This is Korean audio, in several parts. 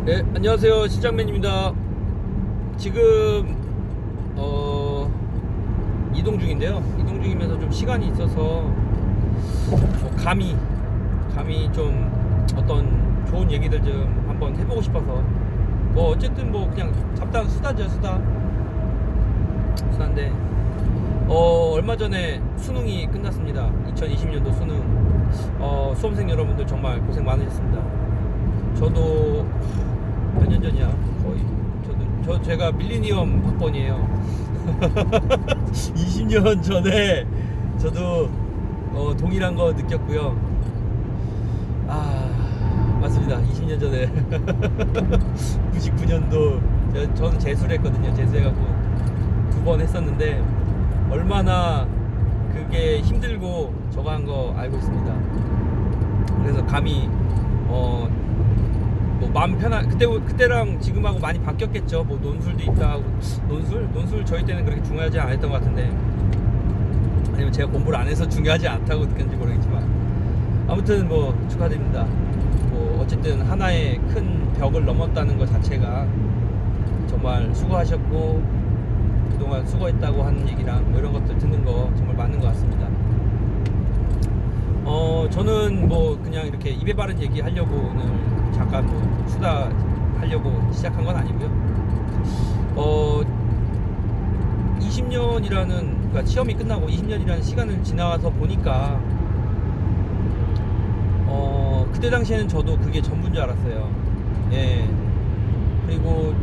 네, 안녕하세요. 실장맨입니다. 지금 이동 중인데요. 이동 중이면서 좀 시간이 있어서 감히 좀 어떤 좋은 얘기들 좀 한번 해보고 싶어서 뭐 어쨌든 뭐 그냥 잡다한 수다죠. 수다인데 얼마 전에 수능이 끝났습니다. 2020년도 수능. 수험생 여러분들 정말 고생 많으셨습니다. 저도 몇 년 전이야 거의 제가 밀리니엄 학번이에요. 20년 전에 저도 동일한 거 느꼈고요. 맞습니다. 20년 전에 99년도 저는 재수를 했거든요. 재수해갖고 2번 했었는데 얼마나 그게 힘들고 저거 한 거 알고 있습니다. 그래서 감히 뭐 마음 편한 그때랑 지금하고 많이 바뀌었겠죠. 뭐 논술도 있다 하고 논술 저희 때는 그렇게 중요하지 않았던 것 같은데, 아니면 제가 공부를 안 해서 중요하지 않다고 느꼈는지 모르겠지만 아무튼 뭐 축하드립니다. 뭐 어쨌든 하나의 큰 벽을 넘었다는 것 자체가 정말 수고하셨고 그동안 수고했다고 하는 얘기랑 뭐 이런 것들 듣는 거 정말 맞는 것 같습니다. 저는 뭐 그냥 이렇게 입에 바른 얘기 하려고 오늘 잠깐 뭐 수다 하려고 시작한 건 아니고요. 20년이라는, 그러니까 시험이 끝나고 20년이라는 시간을 지나서 보니까 그때 당시에는 저도 그게 전부인 줄 알았어요. 예. 그리고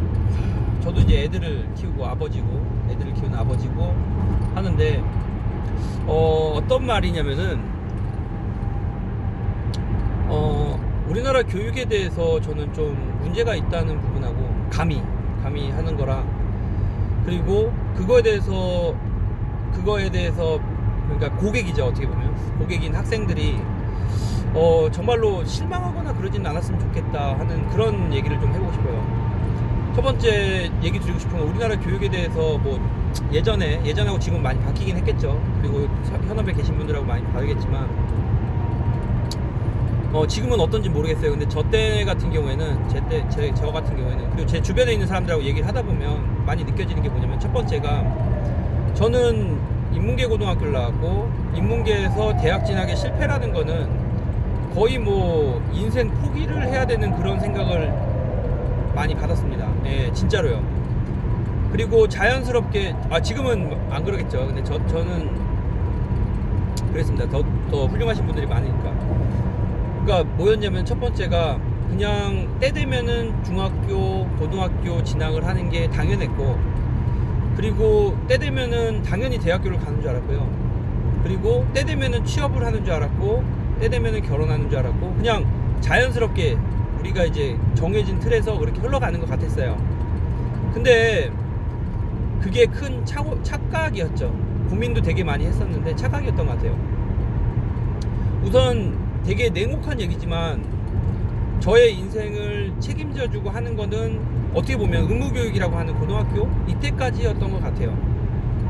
저도 이제 애들을 키우는 아버지고 하는데 어떤 말이냐면은 우리나라 교육에 대해서 저는 좀 문제가 있다는 부분하고 감히 하는 거랑, 그리고 그거에 대해서 그러니까 고객이죠. 어떻게 보면 고객인 학생들이 정말로 실망하거나 그러진 않았으면 좋겠다 하는 그런 얘기를 좀 해보고 싶어요. 첫 번째 얘기 드리고 싶은 건 우리나라 교육에 대해서 뭐 예전하고 지금 많이 바뀌긴 했겠죠. 그리고 현업에 계신 분들하고 많이 다르겠지만 지금은 어떤지 모르겠어요. 근데 저 같은 경우에는 그리고 제 주변에 있는 사람들하고 얘기를 하다 보면 많이 느껴지는 게 뭐냐면, 첫 번째가, 저는 인문계 고등학교를 나왔고 인문계에서 대학 진학에 실패라는 거는 거의 뭐 인생 포기를 해야 되는 그런 생각을 많이 받았습니다. 예, 진짜로요. 그리고 자연스럽게 지금은 안 그러겠죠. 근데 저는 그랬습니다. 더 훌륭하신 분들이 많으니까. 그러니까 뭐였냐면, 첫 번째가 그냥 때 되면은 중학교, 고등학교 진학을 하는 게 당연했고, 그리고 때 되면은 당연히 대학교를 가는 줄 알았고요. 그리고 때 되면은 취업을 하는 줄 알았고, 때 되면은 결혼하는 줄 알았고, 그냥 자연스럽게 우리가 이제 정해진 틀에서 그렇게 흘러가는 것 같았어요. 근데 그게 큰 착각이었죠. 고민도 되게 많이 했었는데 착각이었던 것 같아요. 우선 되게 냉혹한 얘기지만 저의 인생을 책임져주고 하는 거는 어떻게 보면 의무교육이라고 하는 고등학교 이때까지였던 것 같아요.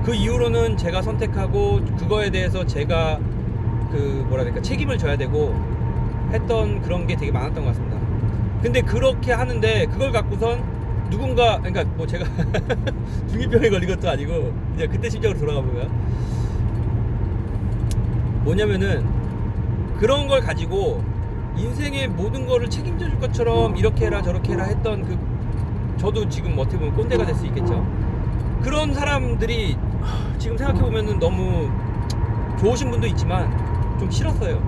그 이후로는 제가 선택하고 그거에 대해서 제가 책임을 져야 되고 했던 그런 게 되게 많았던 것 같습니다. 근데 그렇게 하는데 그걸 갖고선 그러니까 뭐 제가 중2병에 걸린 것도 아니고 이제 그때 심적으로 돌아가 보면 뭐냐면은, 그런 걸 가지고 인생의 모든 거를 책임져 줄 것처럼 이렇게 해라 저렇게 해라 했던 저도 지금 어떻게 보면 꼰대가 될 수 있겠죠. 그런 사람들이 지금 생각해 보면은 너무 좋으신 분도 있지만 좀 싫었어요.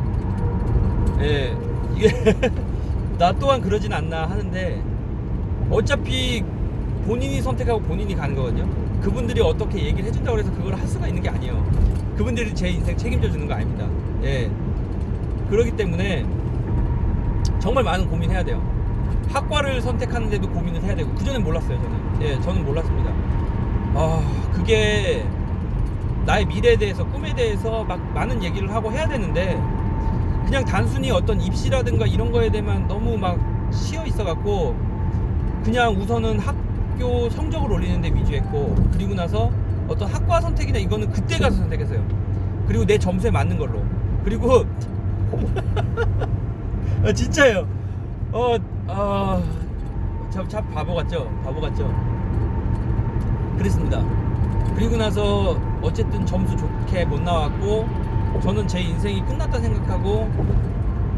예, 이게 나 또한 그러진 않나 하는데, 어차피 본인이 선택하고 본인이 가는 거거든요. 그분들이 어떻게 얘기를 해준다고 해서 그걸 할 수가 있는 게 아니에요. 그분들이 제 인생 책임져 주는 거 아닙니다. 예. 그렇기 때문에 정말 많은 고민해야 돼요. 학과를 선택하는데도 고민을 해야 되고, 그전엔 몰랐어요. 저는 몰랐습니다. 그게 나의 미래에 대해서, 꿈에 대해서 막 많은 얘기를 하고 해야 되는데, 그냥 단순히 어떤 입시라든가 이런 거에 대해만 너무 막 치여 있어 갖고 그냥 우선은 학교 성적을 올리는 데 위주했고, 그리고 나서 어떤 학과 선택이나 이거는 그때 가서 선택했어요. 그리고 내 점수에 맞는 걸로. 그리고 진짜예요. 참 바보 같죠? 바보 같죠? 그랬습니다. 그리고 나서 어쨌든 점수 좋게 못 나왔고 저는 제 인생이 끝났다 생각하고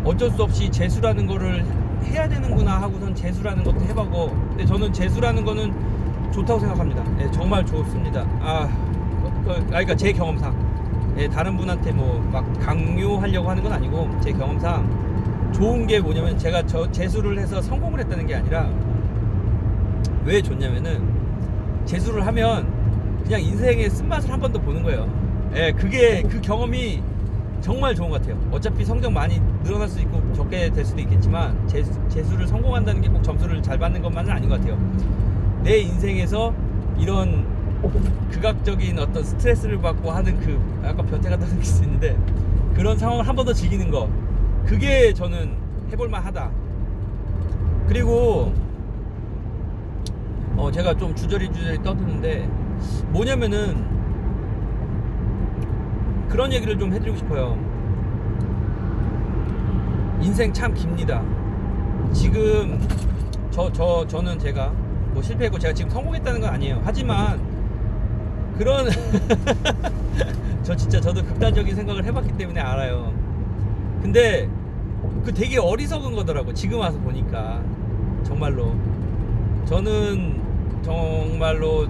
어쩔 수 없이 재수라는 거를 해야 되는구나 하고선 재수라는 것도 해보고, 근데 저는 재수라는 거는 좋다고 생각합니다. 예, 정말 좋습니다. 그러니까 제 경험상, 예, 다른 분한테 뭐 막 강요하려고 하는 건 아니고 제 경험상 좋은 게 뭐냐면 제가 재수를 해서 성공을 했다는 게 아니라 왜 좋냐면은 재수를 하면 그냥 인생의 쓴맛을 한 번 더 보는 거예요. 예, 그 경험이 정말 좋은 것 같아요. 어차피 성적 많이 늘어날 수 있고 적게 될 수도 있겠지만 재수를 성공한다는 게 꼭 점수를 잘 받는 것만은 아닌 것 같아요. 내 인생에서 이런 극악적인 어떤 스트레스를 받고 하는 그 약간 변태 같다는 느낄 수 있는데 그런 상황을 한 번 더 즐기는 거, 그게 저는 해볼만 하다. 그리고 제가 좀 주저리 떠드는데 뭐냐면은 그런 얘기를 좀 해드리고 싶어요. 인생 참 깁니다. 지금 저는 제가 뭐 실패했고 제가 지금 성공했다는 건 아니에요. 하지만 그런 저도 극단적인 생각을 해봤기 때문에 알아요. 근데 그 되게 어리석은 거더라고. 지금 와서 보니까 정말로 저는 정말로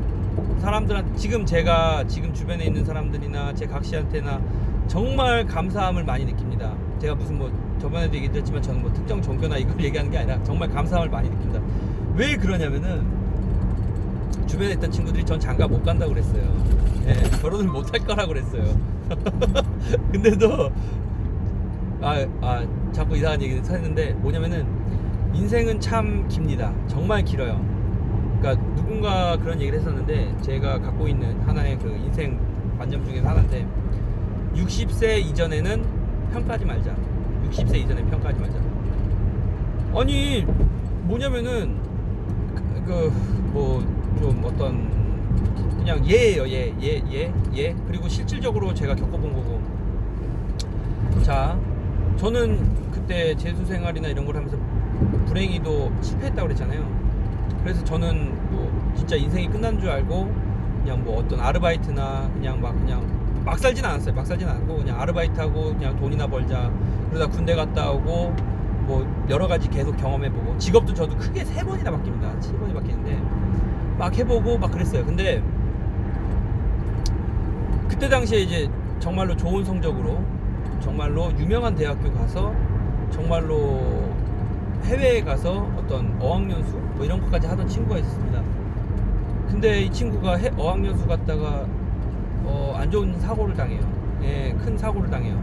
사람들한테 제가 지금 주변에 있는 사람들이나 제 각시한테나 정말 감사함을 많이 느낍니다. 제가 무슨 뭐 저번에도 얘기했지만 저는 뭐 특정 종교나 이걸 얘기하는 게 아니라 정말 감사함을 많이 느낍니다. 왜 그러냐면은 주변에 있던 친구들이 전 장가 못 간다고 그랬어요. 예, 결혼을 못 할 거라고 그랬어요. 근데도 자꾸 이상한 얘기를 했는데 뭐냐면은 인생은 참 깁니다. 정말 길어요. 그러니까 누군가 그런 얘기를 했었는데 제가 갖고 있는 하나의 그 인생 관념 중에 하나인데 60세 이전에는 평가하지 말자. 60세 이전에 평가하지 말자. 아니 뭐냐면은 뭐 좀 어떤 그냥 예예요. 예. 그리고 실질적으로 제가 겪어본 거고. 자, 저는 그때 재수 생활이나 이런 걸 하면서 불행히도 실패했다고 그랬잖아요. 그래서 저는 뭐 진짜 인생이 끝난 줄 알고 그냥 뭐 어떤 아르바이트나 그냥 막 살진 않았어요. 막 살진 않고 그냥 아르바이트하고 그냥 돈이나 벌자. 그러다 군대 갔다 오고 뭐 여러 가지 계속 경험해보고 직업도 저도 크게 3번이나 바뀝니다. 7번이 바뀌는데 막 해보고 막 그랬어요. 근데 그때 당시에 이제 정말로 좋은 성적으로 정말로 유명한 대학교 가서 정말로 해외에 가서 어떤 어학연수 뭐 이런 것까지 하던 친구가 있었습니다. 근데 이 친구가 어학연수 갔다가 안 좋은 사고를 당해요. 예, 큰 사고를 당해요.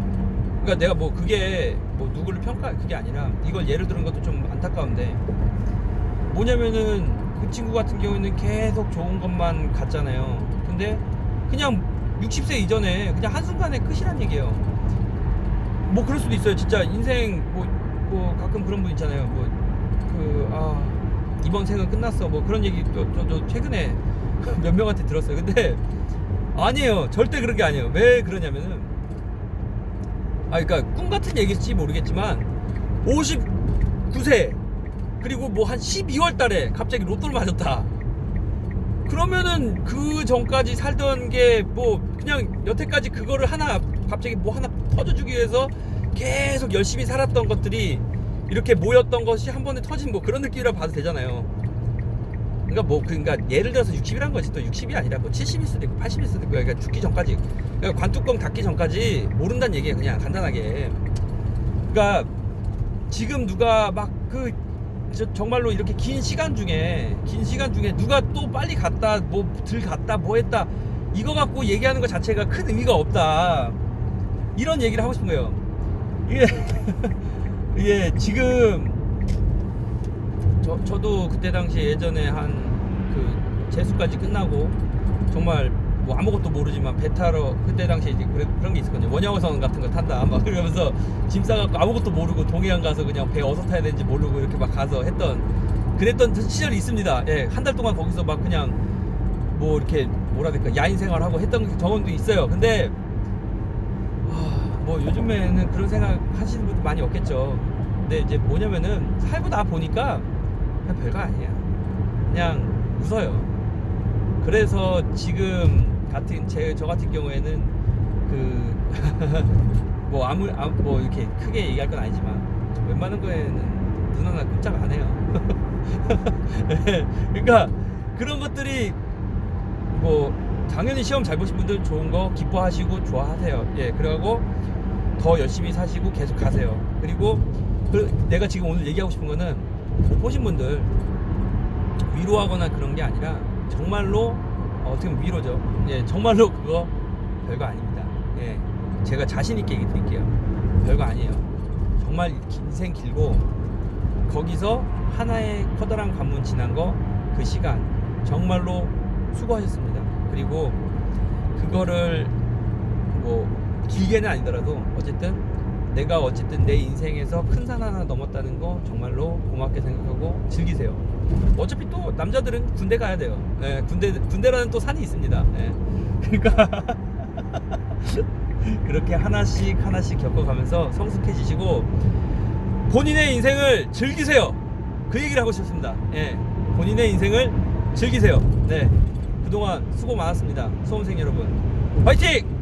그러니까 내가 뭐 그게 뭐 누구를 그게 아니라 이걸 예를 들은 것도 좀 안타까운데 뭐냐면은 그 친구 같은 경우에는 계속 좋은 것만 갔잖아요. 근데 그냥 60세 이전에 그냥 한순간에 끝이란 얘기예요. 뭐 그럴 수도 있어요. 진짜 인생 뭐 가끔 그런 분 있잖아요. 이번 생은 끝났어. 뭐 그런 얘기 저 최근에 몇 명한테 들었어요. 근데 아니에요. 절대 그런 게 아니에요. 왜 그러냐면은 그러니까 꿈 같은 얘기일지 모르겠지만 59세 그리고 뭐 한 12월 달에 갑자기 로또를 맞았다. 그러면은 그 전까지 살던 게 뭐 그냥 여태까지 그거를 갑자기 뭐 하나 터져주기 위해서 계속 열심히 살았던 것들이 이렇게 모였던 것이 한 번에 터진 뭐 그런 느낌이라고 봐도 되잖아요. 그러니까 예를 들어서 60이란 것이 또 60이 아니라 뭐 70일 수도 있고 80일 수도 있고 그러니까 죽기 전까지 그러니까 관뚜껑 닫기 전까지 모른다는 얘기예요. 그냥 간단하게. 그러니까 지금 누가 막 정말로 이렇게 긴 시간 중에 누가 또 빨리 갔다 뭐 들 갔다 뭐 했다 이거 갖고 얘기하는 것 자체가 큰 의미가 없다, 이런 얘기를 하고 싶은 거예요. 이게 지금 저도 그때 당시 예전에 재수까지 끝나고 정말 뭐 아무것도 모르지만 배 타러 그때 당시에 이제 그런 게 있었거든요. 원양어선 같은 거 탄다 막 그러면서 짐 싸갖고 아무것도 모르고 동해안 가서 그냥 배 어디서 타야 되는지 모르고 이렇게 막 가서 그랬던 시절이 있습니다. 예, 한 달 동안 거기서 막 그냥 뭐 이렇게 뭐라 해야 될까 야인 생활하고 했던 경험도 있어요. 근데 뭐 요즘에는 그런 생각 하시는 분들 많이 없겠죠. 근데 이제 뭐냐면은 살고 나 보니까 그냥 별거 아니야. 그냥 웃어요. 그래서 지금 저 같은 경우에는 그 뭐 이렇게 크게 얘기할 건 아니지만 웬만한 거에는 눈 하나 끔짝 안 해요. 그러니까 그런 것들이 뭐 당연히 시험 잘 보신 분들 좋은 거 기뻐하시고 좋아하세요. 예, 그러고 더 열심히 사시고 계속 가세요. 그리고 내가 지금 오늘 얘기하고 싶은 거는 못 보신 분들 위로하거나 그런 게 아니라 정말로 어떻게 보면 위로죠. 예, 정말로 그거 별거 아닙니다. 예, 제가 자신 있게 얘기 드릴게요. 별거 아니에요. 정말 인생 길고 거기서 하나의 커다란 관문 지난 거 그 시간 정말로 수고하셨습니다. 그리고 그거를 뭐 길게는 아니더라도 내가 어쨌든 내 인생에서 큰 산 하나 넘었다는 거 정말로 고맙게 생각하고 즐기세요. 어차피 또 남자들은 군대 가야 돼요. 예, 군대라는 또 산이 있습니다. 예. 그러니까 그렇게 하나씩 겪어가면서 성숙해지시고 본인의 인생을 즐기세요. 그 얘기를 하고 싶습니다. 예, 본인의 인생을 즐기세요. 네, 그동안 수고 많았습니다. 수험생 여러분, 화이팅!